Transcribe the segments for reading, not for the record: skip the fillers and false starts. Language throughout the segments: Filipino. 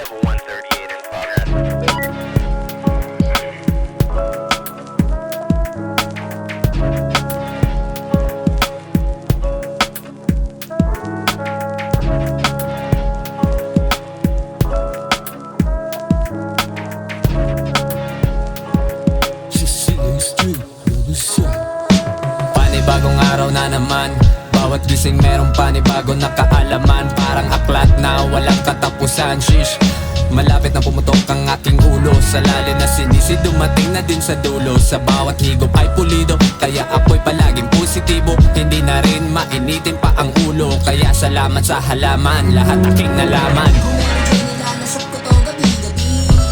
Level 138 in progress. Panibagong araw na naman, bawat gising merong panibago na kaalaman. Parang aklat na walang katapusan. Shish, malapit na pumutok ang aking ulo sa lalim na sinisi, dumating na din sa dulo. Sa bawat higop ay pulido, kaya ako'y palaging positibo. Hindi na rin mainitin pa ang ulo, kaya salamat sa halaman, lahat aking nalaman. Kung meron dyan nilalasap ko to gabi-gabi,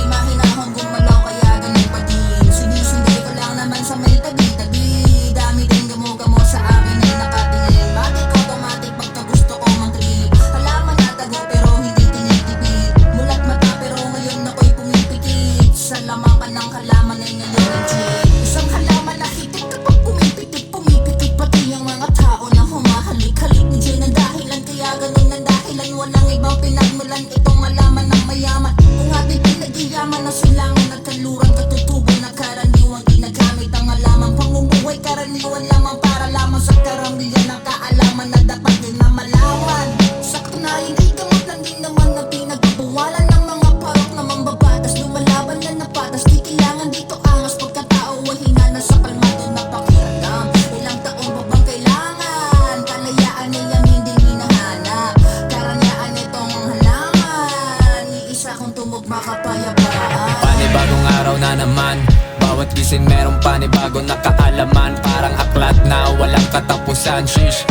mahinahon gumalaw kaya ganun pa din. Sinisindi ko lang naman sa may tabi-tabi, dami din gamo-gamo sa akin ay nakatingin. Bakit automatic pagka gusto ko mag-trip? Halaman na tago pero hindi tinitipid, mulat mata pero ngayon ako'y pumipikit. Sa lamang ka ng halaman ay ngayon ang check. Isang halaman na hitik kapag pumipikit, pumipikit pati ang mga tao na humahalik-halik. Ni Jay ng dahilan kaya ganun ang dahilan, walang ibang pinagmulan itong malaman ng mayaman. Kung ating pinag-iyaman na silangan at kaluran, katutubo na karaniwang ginagamit ang halaman. Pangumuhay karaniwan lamang para lamang sa karamihan ng kaalaman na dapat din na malaman. Sa katunayan ay gamot lang din naman na pinagbabawalan ng mga parok na mambabatas. Lumalaban na napatas, di kailangan dito angas. Pagkatao ay hina na sa kalmado na pakiramdam. Ilang taon pa bang kailangan? Kalayaan ay ang hindi hinahanap, karanyaan itong halaman. Iisa kong tumugma kapayapaan. Panibagong araw na naman, bawat gising merong panibago na kaalaman. Parang aklat na walang katapusan. Shish,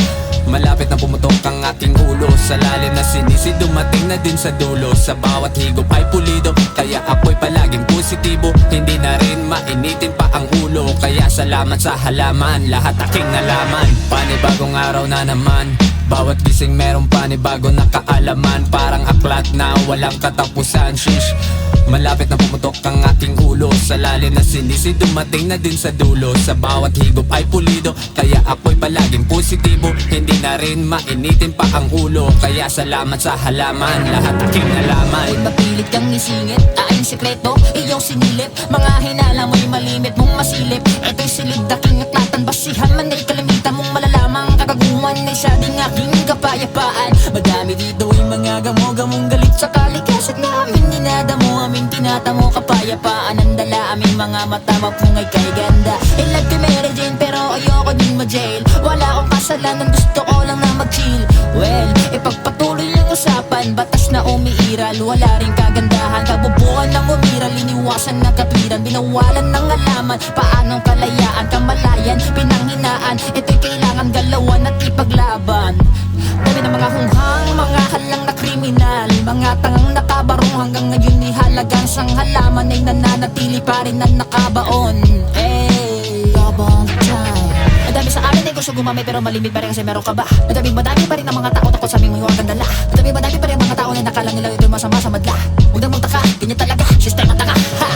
malapit na pumutok ang aking ulo sa lalim na sinisi, dumating na din sa dulo. Sa bawat higop ay pulido, kaya ako'y palaging positibo. Hindi na rin mainitin pa ang ulo, kaya salamat sa halaman, lahat aking nalaman. Panibagong araw na naman, bawat gising merong panibago na kaalaman. Parang aklat na walang katapusan. Shish, malapit na pumutok ang aking ulo sa lalim na sinisi, dumating na din sa dulo. Sa bawat higop ay pulido, kaya ako'y palaging positibo. Hindi na rin mainitin pa ang ulo, kaya salamat sa halaman, lahat aking nalaman. Ako'y mapilit kang isingit, aking sekreto, iyong sinilip. Mga hinala mo'y malimit mong masilip. Ito'y silid aking aklatan, basihan man ay kalamitan mong malalamang kagaguhan ay sa ding aking kapayapaan. Madami dito ay mga gamo-gamong galit sa kalikasan namin. Dinadamo aming tinatamo kapayapaan ang dala aming mga mata mapungay kay ganda. I love to Mary Jane pero ayoko din ma-jail. Wala akong kasalanan, gusto ko lang na mag-chill. Well, ipagpatuloy yung usapan, batas na umiiral. Wala ring kagandahan, kabubuan ng umiral. Iniwasan ng katwiran, binawalan ng alaman. Paanong kalayaan, kamalayan, pinanghinaan. Ito'y kailangan galawan at ipaglaban. Dami ng mga hunghang, mga halang na kriminal, mga tangang nakabarong hanggang ngayon ni halagang sang halaman ay nananatili pa rin na nakabaon. Hey, kabang time. Madami sa amin ay gusto gumamit pero malimit pa rin kasi meron ka ba? Madami pa rin ang mga tao takot sa aming may huwag dala. Madami pa rin ang mga tao na nakalang nila ito'y masama sa madla. Huwag nang magtaka, ganyan talaga, sistema taka. Ha!